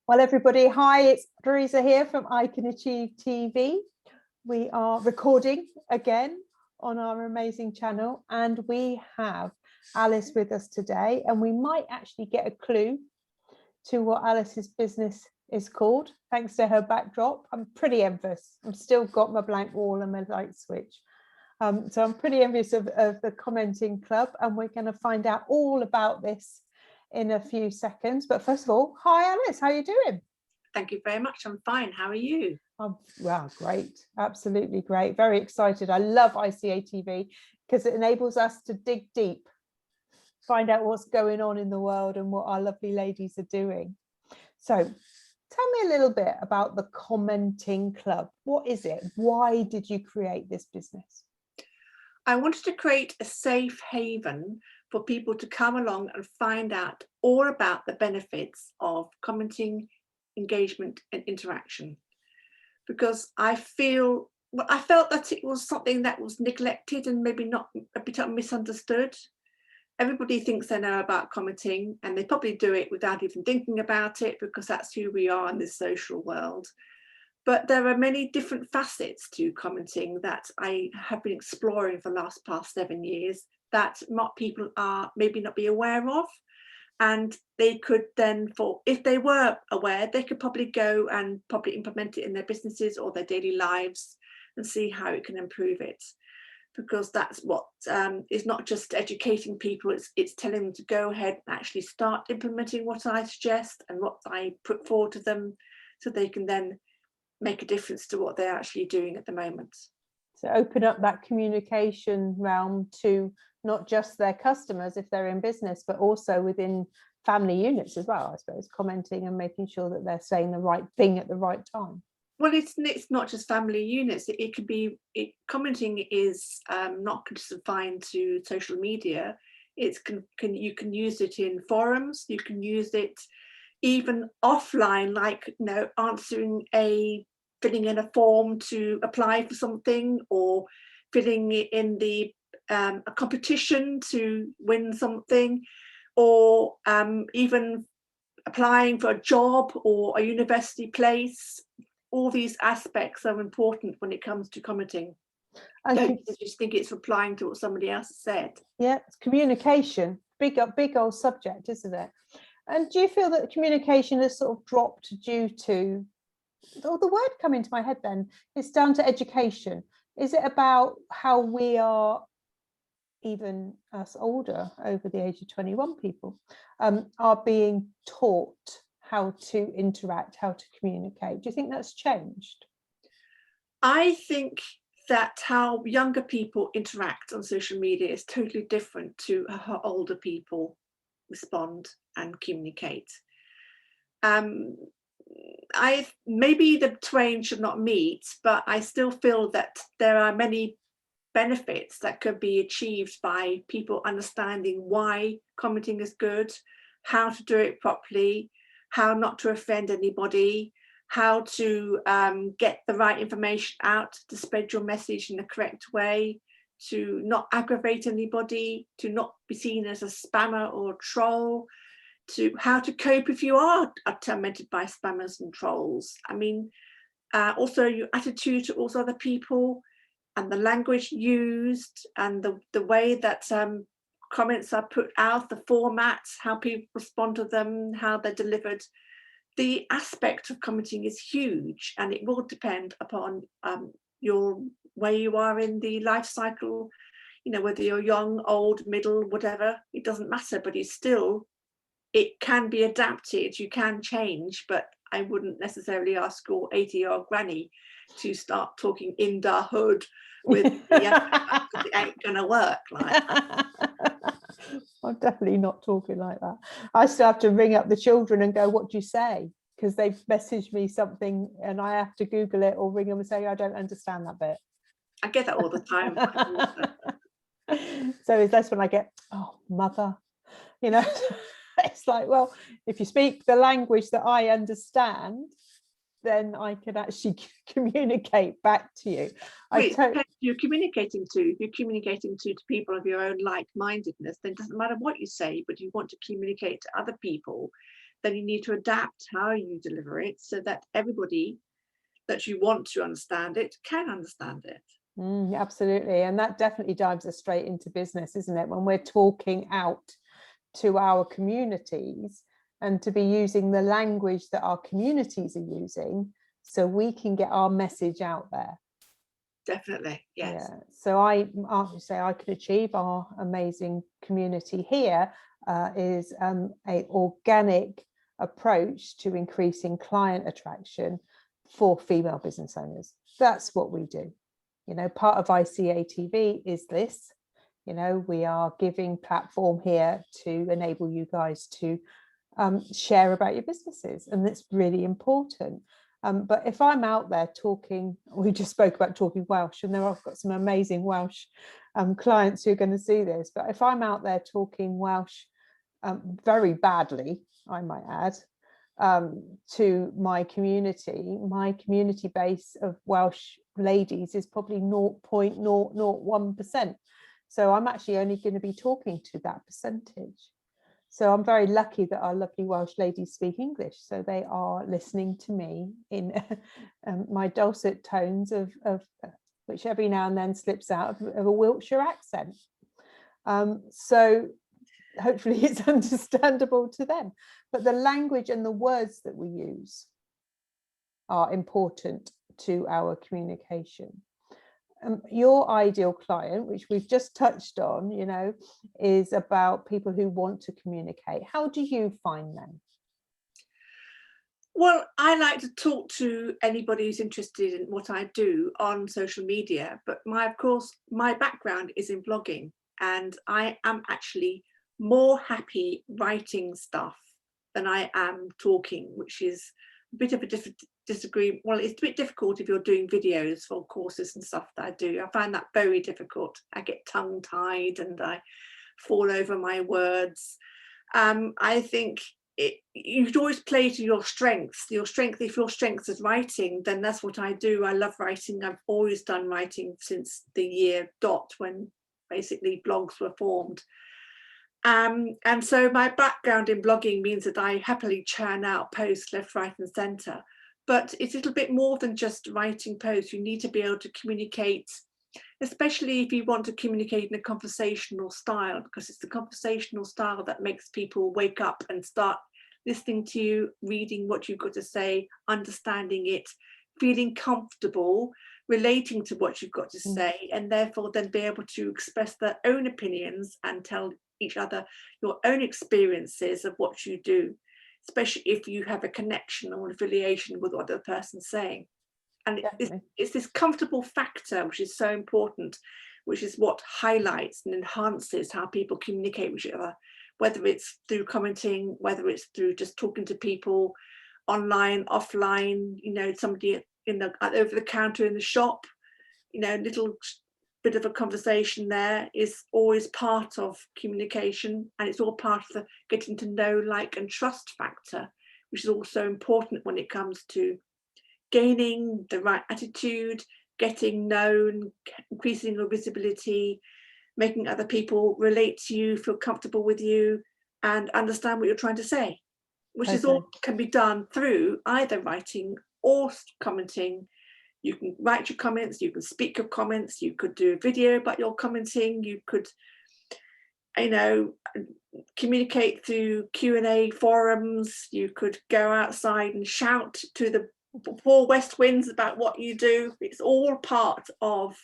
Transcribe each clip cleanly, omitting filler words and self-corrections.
Well, everybody, hi, it's Teresa here from I Can Achieve TV. We are recording again on our amazing channel, and we have Alice with us today, and we might actually get a clue to what Alice's business is called, thanks to her backdrop. I'm pretty envious. I've still got my blank wall and my light switch. So I'm pretty envious of the commenting club, and we're going to find out all about this in a few seconds. But first of all, hi Alice, how are you doing? Thank you very much. I'm fine. How are you? Well, great, absolutely great. Very excited. I love ICA TV because it enables us to dig deep, find out what's going on in the world and what our lovely ladies are doing. So tell me a little bit about the commenting club. What is it? Why did you create this business? I wanted to create a safe haven for people to come along and find out all about the benefits of commenting, engagement and interaction, because I felt that it was something that was neglected and maybe not a bit misunderstood. Everybody thinks they know about commenting, and they probably do it without even thinking about it, because that's who we are in this social world. But there are many different facets to commenting that I have been exploring for the past 7 years that people are maybe not be aware of. And they could then, if they were aware, they could probably go and probably implement it in their businesses or their daily lives and see how it can improve it. Because that's what is not just educating people, it's telling them to go ahead and actually start implementing what I suggest and what I put forward to them, so they can then make a difference to what they're actually doing at the moment. So open up that communication realm to not just their customers if they're in business, but also within family units as well, I suppose, commenting and making sure that they're saying the right thing at the right time. Well, it's not just family units. It could be, commenting is not confined to social media. You can use it in forums. You can use it even offline, like filling in a form to apply for something, or filling in a competition to win something, or even applying for a job or a university place. All these aspects are important when it comes to commenting. I just think it's replying to what somebody else said. Yeah, it's communication, big old subject, isn't it? And do you feel that communication has sort of dropped due to, the word coming to my head then, it's down to education. Is it about how we are, even us older, over the age of 21 people, are being taught how to interact, how to communicate? Do you think that's changed? I think that how younger people interact on social media is totally different to how older people respond and communicate. Maybe the twain should not meet, but I still feel that there are many benefits that could be achieved by people understanding why commenting is good, how to do it properly, how not to offend anybody, how to get the right information out, to spread your message in the correct way, to not aggravate anybody, to not be seen as a spammer or a troll, to how to cope if you are tormented by spammers and trolls. I mean, also your attitude towards other people, and the language used, and the way that comments are put out, the formats, how people respond to them, how they're delivered. The aspect of commenting is huge, and it will depend upon where you are in the life cycle. You know, whether you're young, old, middle, whatever, it doesn't matter, but it can be adapted. You can change, but I wouldn't necessarily ask your 80-year-old granny to start talking in the hood with it ain't gonna work like that. I'm definitely not talking like that. I still have to ring up the children and go, what do you say? Because they've messaged me something and I have to Google it or ring them and say, I don't understand that bit. I get that all the time. So that's when I get, oh, mother, you know. It's like, well, if you speak the language that I understand, then I can actually communicate back to you. You're communicating to. If you're communicating to people of your own like-mindedness, then it doesn't matter what you say, but you want to communicate to other people, then you need to adapt how you deliver it so that everybody that you want to understand it can understand it. Absolutely. And that definitely dives us straight into business, isn't it? When we're talking out to our communities, and to be using the language that our communities are using so we can get our message out there. Definitely, yes. Yeah. So I say I Can Achieve, our amazing community here, is a organic approach to increasing client attraction for female business owners. That's what we do. You know, part of ICA TV is this. You know, we are giving platform here to enable you guys to share about your businesses, and that's really important. But if I'm out there talking, we just spoke about talking Welsh, and I've got some amazing Welsh clients who are going to see this, but if I'm out there talking Welsh very badly, I might add, to my community base of Welsh ladies is probably 0.001%. So I'm actually only going to be talking to that percentage. So I'm very lucky that our lovely Welsh ladies speak English. So they are listening to me in my dulcet tones of which every now and then slips out of a Wiltshire accent. So hopefully it's understandable to them. But the language and the words that we use are important to our communication. Your ideal client, which we've just touched on, you know, is about people who want to communicate. How do you find them? Well, I like to talk to anybody who's interested in what I do on social media, but of course, my background is in blogging, and I am actually more happy writing stuff than I am talking, which is a bit of a disagree. Well, it's a bit difficult if you're doing videos for courses and stuff that I do. I find that very difficult. I get tongue-tied and I fall over my words. I think you should always play to your strengths. If your strength is writing, then that's what I do. I love writing. I've always done writing since the year dot when basically blogs were formed. And so my background in blogging means that I happily churn out posts left, right and centre. But it's a little bit more than just writing posts. You need to be able to communicate, especially if you want to communicate in a conversational style, because it's the conversational style that makes people wake up and start listening to you, reading what you've got to say, understanding it, feeling comfortable, relating to what you've got to say, and therefore then be able to express their own opinions and tell each other your own experiences of what you do, especially if you have a connection or an affiliation with what the person's saying. And it's this comfortable factor which is so important, which is what highlights and enhances how people communicate with each other, whether it's through commenting, whether it's through just talking to people online, offline, you know, somebody in the over the counter in the shop, you know, little bit of a conversation there is always part of communication, and it's all part of the getting to know, like and trust factor, which is also important when it comes to gaining the right attitude, getting known, increasing your visibility, making other people relate to you, feel comfortable with you and understand what you're trying to say, which is all can be done through either writing or commenting. You can write your comments, you can speak your comments, you could do a video about your commenting, you could, you know, communicate through Q&A forums, you could go outside and shout to the poor west winds about what you do. It's all part of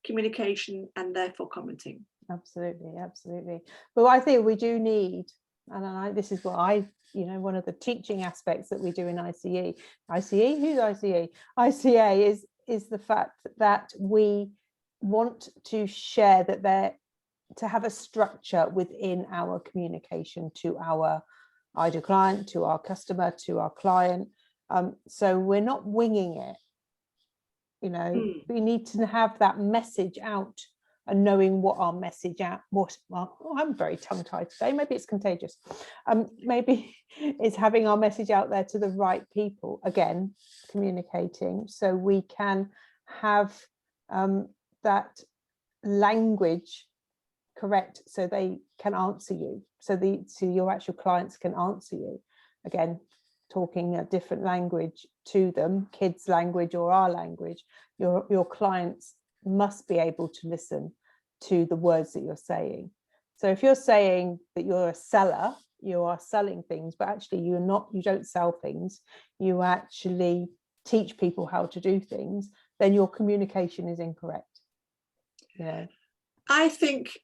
communication and therefore commenting. Absolutely, absolutely. But I think we do need, and this is what you know, one of the teaching aspects that we do in ICE. ICE? Who's ICE? ICA is the fact that we want to share that to have a structure within our communication to our ideal client, to our customer, to our client. So we're not winging it. You know, we need to have that message out and knowing what our message I'm very tongue-tied today, maybe it's contagious. Maybe it's having our message out there to the right people, again, communicating, so we can have that language correct so they can answer you, so your actual clients can answer you. again, talking a different language to them, kids' language or our language, your clients must be able to listen to the words that you're saying. So if you're saying that you're a seller, you are selling things, but actually you're not, you don't sell things, you actually teach people how to do things, then your communication is incorrect. Yeah. I think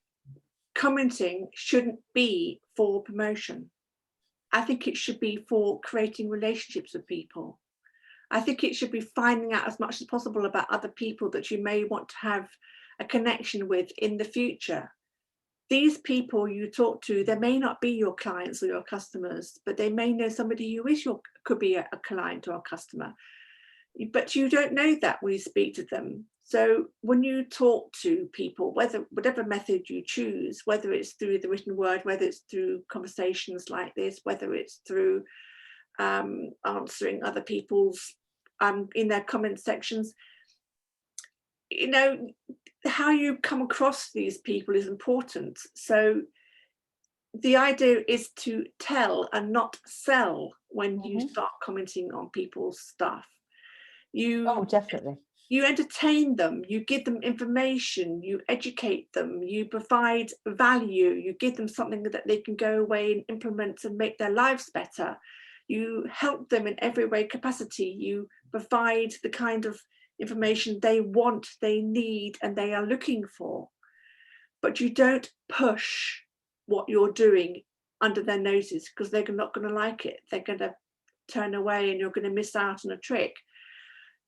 commenting shouldn't be for promotion. I think it should be for creating relationships with people. I think it should be finding out as much as possible about other people that you may want to have a connection with in the future. These people you talk to, they may not be your clients or your customers, but they may know somebody who is could be a client or a customer. But you don't know that when you speak to them. So when you talk to people, whatever method you choose, whether it's through the written word, whether it's through conversations like this, whether it's through answering other people's in their comment sections, you know, how you come across these people is important. So the idea is to tell and not sell when you start commenting on people's stuff. Oh, definitely. You entertain them, you give them information, you educate them, you provide value, you give them something that they can go away and implement and make their lives better. You help them in every way capacity. You provide the kind of information they want, they need, and they are looking for. But you don't push what you're doing under their noses, because they're not going to like it. They're going to turn away and you're going to miss out on a trick.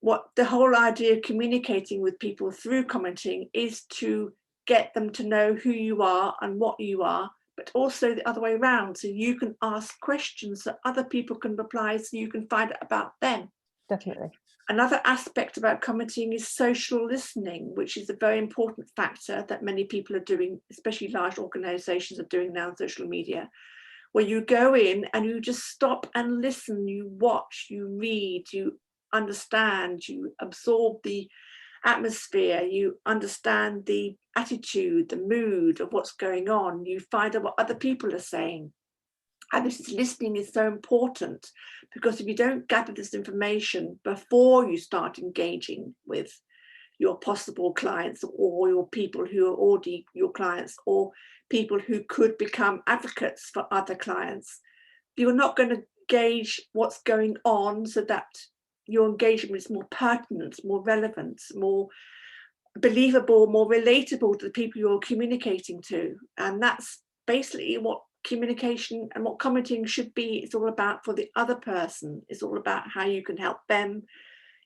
What the whole idea of communicating with people through commenting is to get them to know who you are and what you are, but also the other way around. So you can ask questions that other people can reply, so you can find out about them. Definitely. Another aspect about commenting is social listening, which is a very important factor that many people are doing, especially large organizations are doing now on social media, where you go in and you just stop and listen, you watch, you read, you understand, you absorb the atmosphere, you understand the attitude, the mood of what's going on, you find out what other people are saying. And this listening is so important, because if you don't gather this information before you start engaging with your possible clients or your people who are already your clients or people who could become advocates for other clients, you're not going to gauge what's going on so that your engagement is more pertinent, more relevant, more believable, more relatable to the people you're communicating to. And that's basically what communication and what commenting should be. It's all about for the other person. It's all about how you can help them,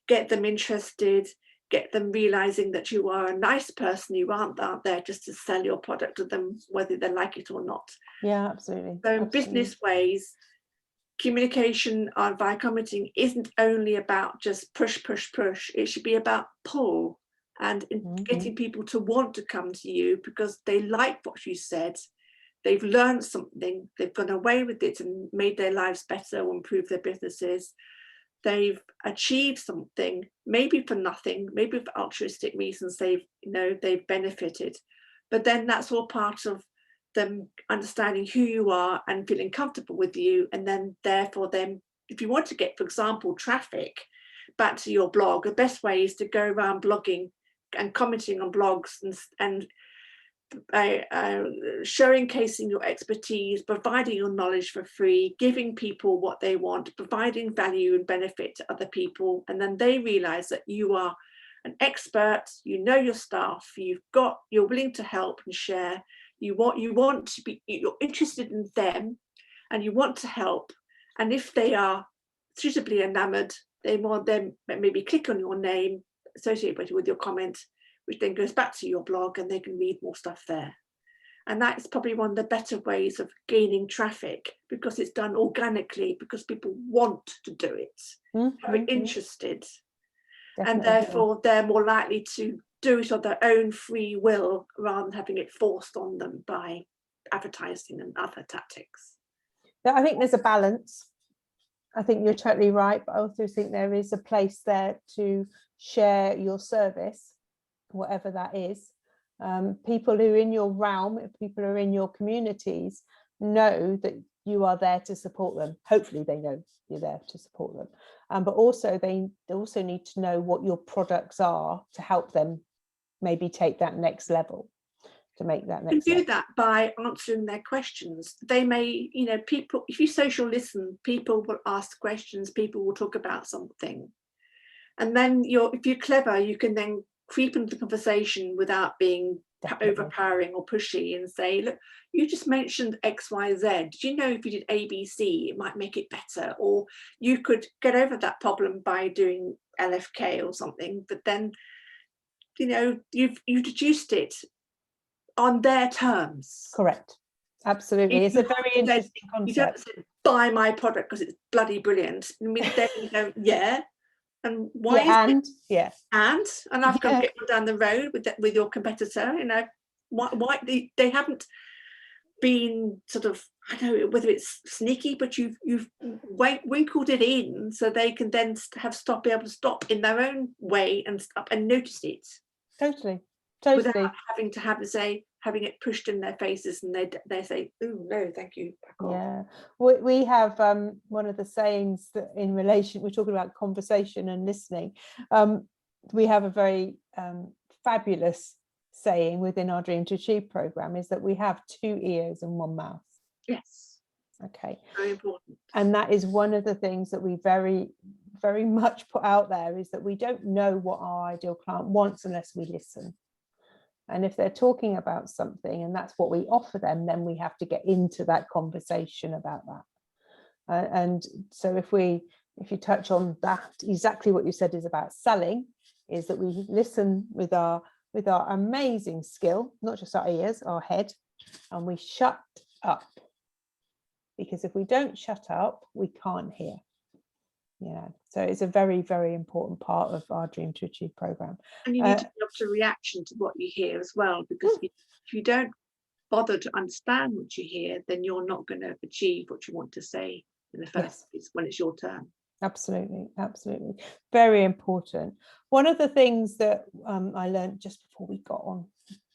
get them interested, get them realizing that you are a nice person. You aren't out there just to sell your product to them, whether they like it or not. Yeah, absolutely. So in Absolutely. business ways, communication via commenting isn't only about just push, push, push. It should be about pull and getting people to want to come to you because they like what you said. They've learned something, they've gone away with it and made their lives better or improved their businesses. They've achieved something, maybe for nothing, maybe for altruistic reasons, they've benefited. But then that's all part of them understanding who you are and feeling comfortable with you. And then therefore then, if you want to get, for example, traffic back to your blog, the best way is to go around blogging and commenting on blogs and showcasing your expertise, providing your knowledge for free, giving people what they want, providing value and benefit to other people. And then they realize that you are an expert, you know your stuff, you're willing to help and share. You're interested in them and you want to help. And if they are suitably enamored, they want them maybe click on your name associated with your comment, which then goes back to your blog and they can read more stuff there. And that's probably one of the better ways of gaining traffic, because it's done organically, because people want to do it, are interested. Definitely. And therefore they're more likely to do it on their own free will rather than having it forced on them by advertising and other tactics. I think there's a balance. I think you're totally right, but I also think there is a place there to share your service, whatever that is. People who are in your realm, people who are in your communities know that you are there to support them. Hopefully they know you're there to support them. But also they also need to know what your products are to help them maybe take that next level, to make that next You can do level. that by answering their questions. They may, people, if you social listen, people will ask questions, people will talk about something. And then if you're clever, you can then creep into the conversation without being overpowering or pushy and say, look, you just mentioned XYZ. Did you know if you did ABC, it might make it better? Or you could get over that problem by doing LFK or something, but then, you've deduced it on their terms. Correct. Absolutely. It's a very interesting concept. You don't say, buy my product because it's bloody brilliant. I mean, then you go, yeah. And why and I've got to get one down the road with your competitor, why they haven't been sort of, I don't know whether it's sneaky, but you've winkled it in so they can then be able to stop in their own way and stop and notice it. Totally. Without having it pushed in their faces and they say, oh no, thank you. Yeah, we have one of the sayings that in relation, we're talking about conversation and listening. We have a very fabulous saying within our Dream to Achieve program, is that we have 2 ears and 1 mouth. Yes. Okay. Very important. And that is one of the things that we very, very much put out there, is that we don't know what our ideal client wants unless we listen. And if they're talking about something and that's what we offer them, then we have to get into that conversation about that. And so if you touch on that, exactly what you said is about selling, is that we listen with our amazing skill, not just our ears, our head, and we shut up. Because if we don't shut up, we can't hear. So it's a very, very important part of our Dream to Achieve program. And you need to be able to reaction to what you hear as well, because if you don't bother to understand what you hear, then you're not going to achieve what you want to say in the first place when it's your turn. Absolutely, absolutely. Very important. One of the things that I learned just before we got on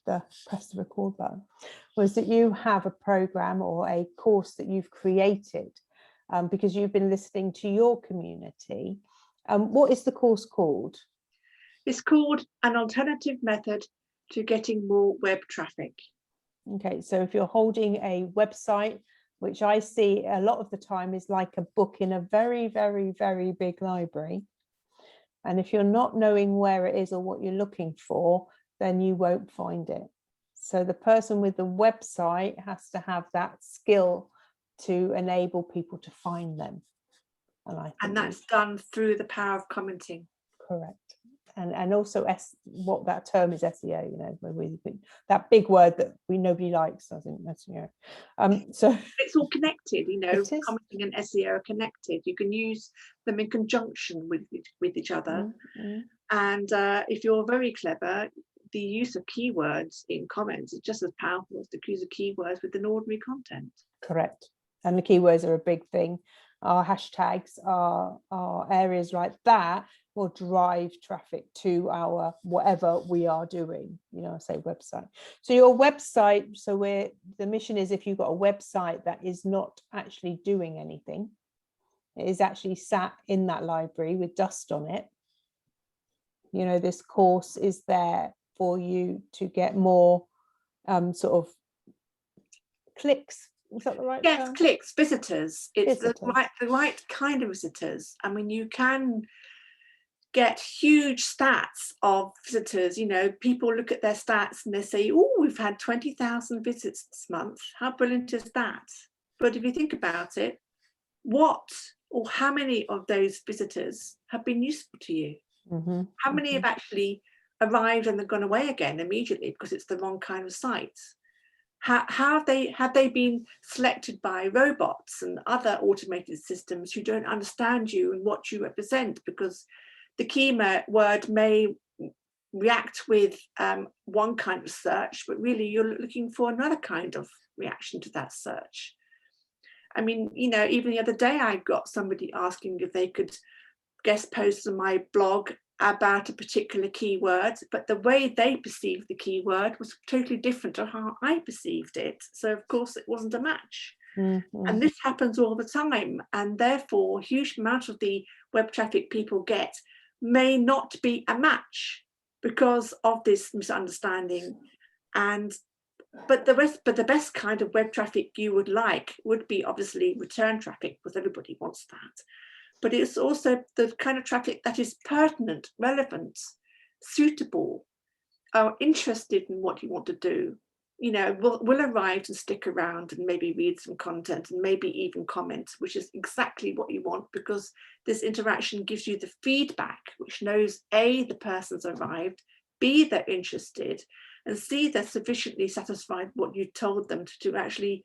the press the record button was that you have a program or a course that you've created because you've been listening to your community. What is the course called? It's called An Alternative Method to Getting More Web Traffic. Okay, so if you're holding a website, which I see a lot of the time is like a book in a very, very, very big library. And if you're not knowing where it is or what you're looking for, then you won't find it. So the person with the website has to have that skill to enable people to find them. And that's done through the power of commenting. Correct. And also what that term is SEO, that big word that nobody likes. I think that's so it's all connected, commenting and SEO are connected. You can use them in conjunction with each other. Mm-hmm. And if you're very clever, the use of keywords in comments is just as powerful as the use of keywords within ordinary content. Correct. And the keywords are a big thing. Our hashtags, our areas like that will drive traffic to our whatever we are doing, say website. So your website, the mission is, if you've got a website that is not actually doing anything, it is actually sat in that library with dust on it, this course is there for you to get more sort of clicks. Is that the right term? Clicks, visitors. It's the right kind of visitors. I mean, you can get huge stats of visitors. People look at their stats and they say, oh, we've had 20,000 visits this month. How brilliant is that? But if you think about it, what or how many of those visitors have been useful to you? Mm-hmm. How many have actually arrived and they've gone away again immediately because it's the wrong kind of site? How have they been selected by robots and other automated systems who don't understand you and what you represent, because the keyword may react with one kind of search, but really you're looking for another kind of reaction to that search. I mean, even the other day I got somebody asking if they could guest post on my blog about a particular keyword, but the way they perceived the keyword was totally different to how I perceived it. So of course it wasn't a match. And this happens all the time, and therefore huge amount of the web traffic people get may not be a match because of this misunderstanding. But the best kind of web traffic you would like would be obviously return traffic, because everybody wants that. But it's also the kind of traffic that is pertinent, relevant, suitable, interested in what you want to do. You know, will arrive and stick around and maybe read some content and maybe even comment, which is exactly what you want, because this interaction gives you the feedback, which knows A, the person's arrived, B, they're interested, and C, they're sufficiently satisfied what you told them to actually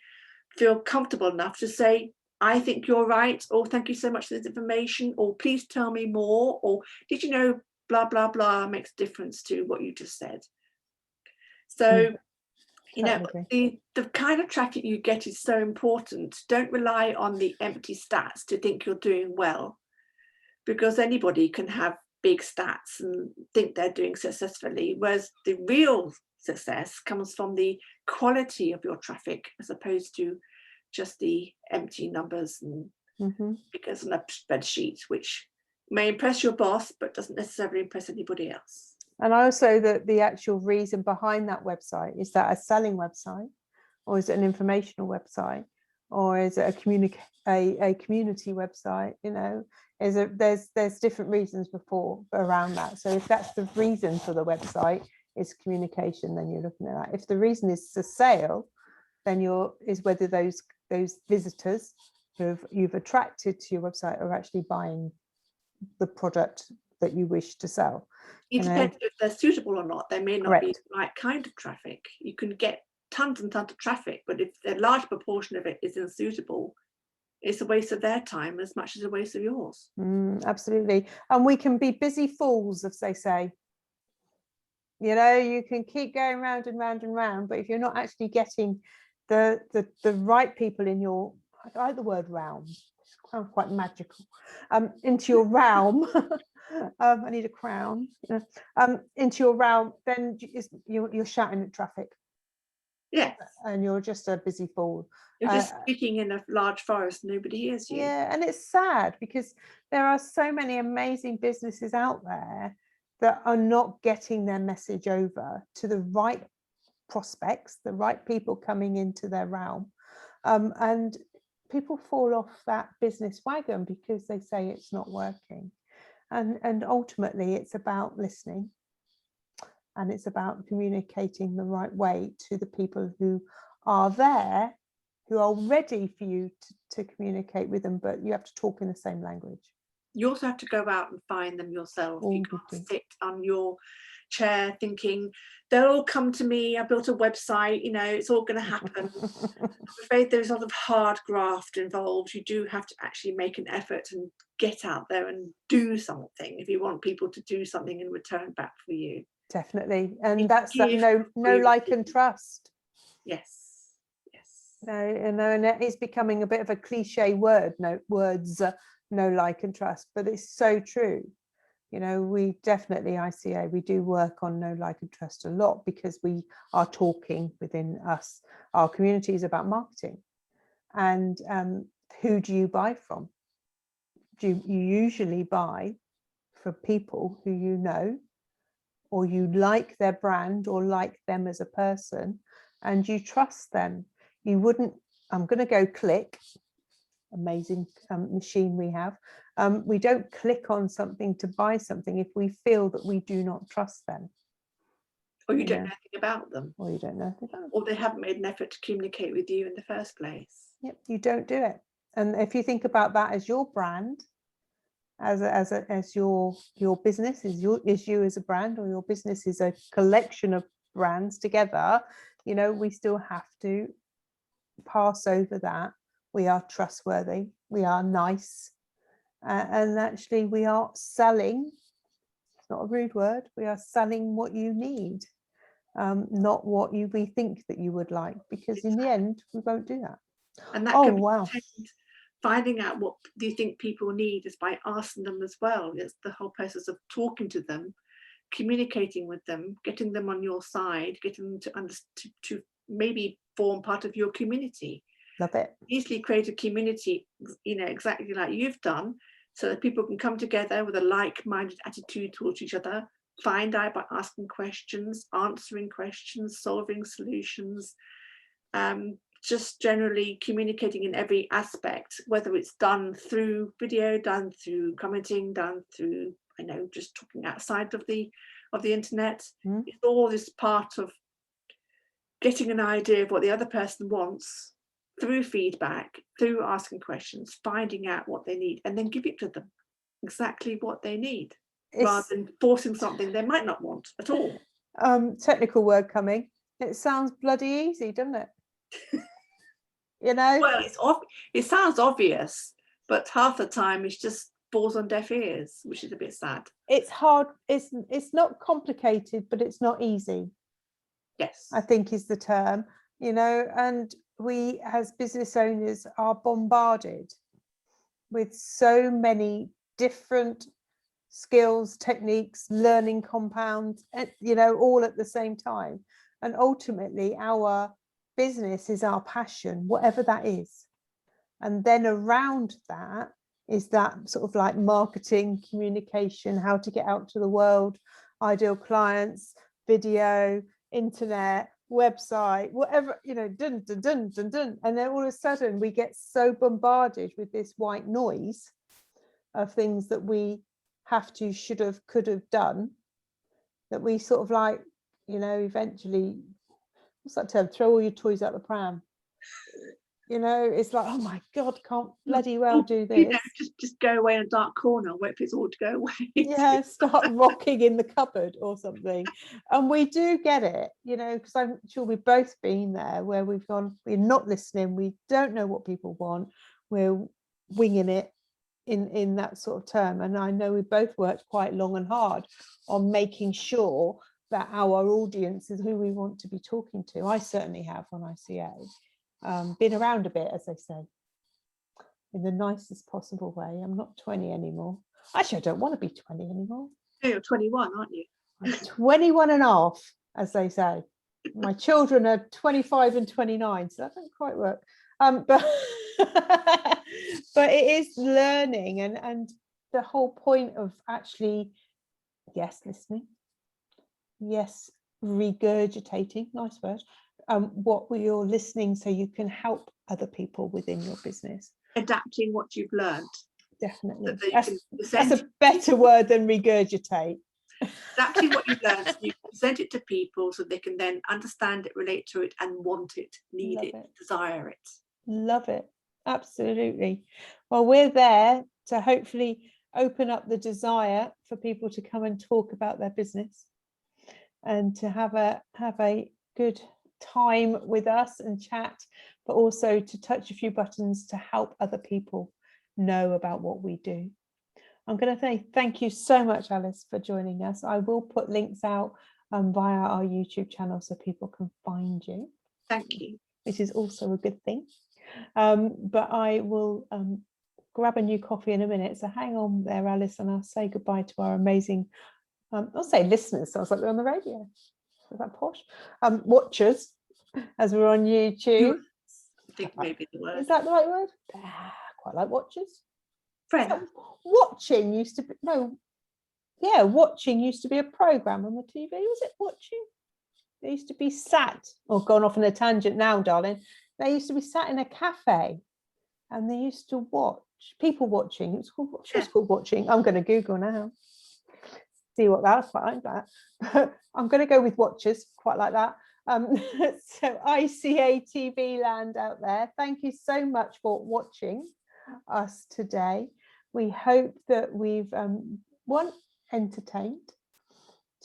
feel comfortable enough to say, I think you're right, or thank you so much for this information, or please tell me more, or did you know blah, blah, blah, makes a difference to what you just said. So, you know, the kind of traffic you get is so important. Don't rely on the empty stats to think you're doing well, because anybody can have big stats and think they're doing successfully, whereas the real success comes from the quality of your traffic as opposed to just the empty numbers and figures on a spreadsheet, which may impress your boss but doesn't necessarily impress anybody else. And also the actual reason behind that website, is that a selling website, or is it an informational website, or is it a community website? You know, there's different reasons around that. So if that's the reason for the website is communication, then you're looking at that. If the reason is to sale, then is whether those visitors who you've attracted to your website are actually buying the product that you wish to sell. It depends if they're suitable or not. They may not be the right kind of traffic. You can get tons and tons of traffic, but if a large proportion of it is unsuitable, it's a waste of their time as much as a waste of yours. Absolutely. And we can be busy fools, as they say. You know, you can keep going round and round and round, but if you're not actually getting the right people in your, I like the word realm, it sounds quite magical, into your realm. I need a crown. Into your realm, then you're shouting at traffic. Yeah. And you're just a busy fool. You're just speaking in a large forest, nobody hears you. Yeah, and it's sad because there are so many amazing businesses out there that are not getting their message over to the right prospects, the right people coming into their realm. And people fall off that business wagon because they say it's not working. And ultimately, it's about listening, and it's about communicating the right way to the people who are there, who are ready for you to communicate with them, but you have to talk in the same language. You also have to go out and find them yourself. You can't sit on your chair thinking, they'll all come to me, I built a website, you know, it's all going to happen. I'm afraid there's a lot of hard graft involved. You do have to actually make an effort and get out there and do something if you want people to do something in return back for you. Definitely. And that's that no like and trust. Yes. No, and it is becoming a bit of a cliche word, no like and trust, but it's so true. You know, we definitely, ICA, we do work on no like and trust a lot, because we are talking within us, our communities, about marketing. And who do you buy from? You usually buy from people who you know, or you like their brand or like them as a person, and you trust them. You wouldn't, I'm going to go click, amazing machine we have. We don't click on something to buy something if we feel that we do not trust them. Or you don't know anything about them. Or you don't know anything about them. Or they haven't made an effort to communicate with you in the first place. Yep, you don't do it. And if you think about that as your brand, as your business is you as a brand, or your business is a collection of brands together, you know, we still have to pass over that we are trustworthy, we are nice, and actually we are selling, it's not a rude word, we are selling what you need, not what we think that you would like, because in the end we won't do that. And that can be finding out what do you think people need is by asking them as well. It's the whole process of talking to them, communicating with them, getting them on your side, getting them to maybe form part of your community. Love it. Easily create a community, exactly like you've done, so that people can come together with a like-minded attitude towards each other, find out by asking questions, answering questions, solving solutions, just generally communicating in every aspect, whether it's done through video, done through commenting, done through, just talking outside of the internet. It's all this part of getting an idea of what the other person wants through feedback, through asking questions, finding out what they need, and then give it to them exactly what they need, rather than forcing something they might not want at all. Technical word coming. It sounds bloody easy, doesn't it? Well, it sounds obvious, but half the time it just falls on deaf ears, which is a bit sad. It's hard. It's not complicated, but it's not easy. Yes, I think is the term. And we as business owners are bombarded with so many different skills, techniques, learning compounds, all at the same time. And ultimately our business is our passion, whatever that is. And then around that is that sort of like marketing, communication, how to get out to the world, ideal clients, video, internet, website, whatever, dun, dun, dun, dun, dun. And then all of a sudden we get so bombarded with this white noise of things that we have to, should have, could have done, that we sort of like, eventually, what's that term? Throw all your toys out the pram. It's like, oh my God, can't bloody well do this. Just go away in a dark corner, wait for it all to go away. Yeah, start rocking in the cupboard or something. And we do get it, because I'm sure we've both been there where we've gone, we're not listening, we don't know what people want, we're winging it in that sort of term. And I know we both worked quite long and hard on making sure that our audience is who we want to be talking to. I certainly have on ICA. Been around a bit, as they say, in the nicest possible way. I'm not 20 anymore. Actually, I don't want to be 20 anymore. No, you're 21, aren't you? I'm 21 and a half, as they say. My children are 25 and 29, so that doesn't quite work. But it is learning, and the whole point of actually, yes, listening, yes, regurgitating, nice word, what you're listening, so you can help other people within your business. Adapting what you've learned. Definitely. That's a better word than regurgitate. Adapting what you've learned, so you present it to people so they can then understand it, relate to it, and want it, need it, desire it. Love it. Absolutely. Well, we're there to hopefully open up the desire for people to come and talk about their business and to have a good time with us and chat, but also to touch a few buttons to help other people know about what we do. I'm going to say thank you so much, Alice, for joining us. I will put links out via our YouTube channel so people can find you. Thank you. Which is also a good thing. But I will grab a new coffee in a minute. So hang on there, Alice, and I'll say goodbye to our amazing, I'll say listeners, sounds like they're on the radio. Is that posh? Watchers, as we're on YouTube. I think maybe the word. Is that the right word? Quite like watchers. Friends. Watching used to be, watching used to be a programme on the TV. Was it watching? They used to be sat, gone off on a tangent now, darling. They used to be sat in a cafe and they used to watch, people watching. It's called watching. I'm going to Google now. See what that's quite like that. I'm going to go with watchers, quite like that. So ICA TV land out there, thank you so much for watching us today. We hope that we've one, entertained,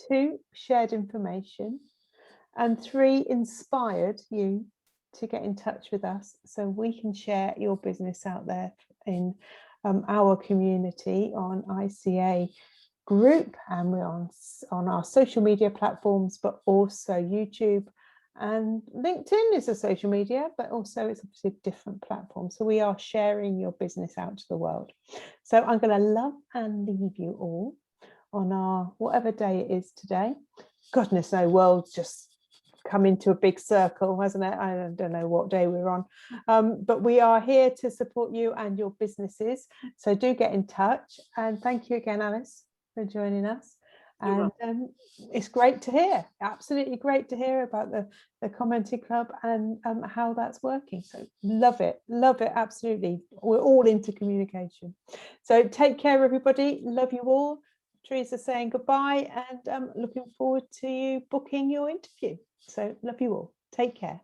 two, shared information, and three, inspired you to get in touch with us so we can share your business out there in our community on ICA group, and we're on our social media platforms, but also YouTube, and LinkedIn is a social media, but also it's obviously a different platform. So we are sharing your business out to the world. So I'm going to love and leave you all on our whatever day it is today. Goodness, no, world just come into a big circle, hasn't it? I don't know what day we're on, but we are here to support you and your businesses. So do get in touch. And thank you again, Alice, for joining us. You're And it's great to hear, absolutely great to hear about the Commenting Club and how that's working. So love it, absolutely. We're all into communication. So take care, everybody. Love you all. Teresa saying goodbye, and looking forward to you booking your interview. So love you all. Take care.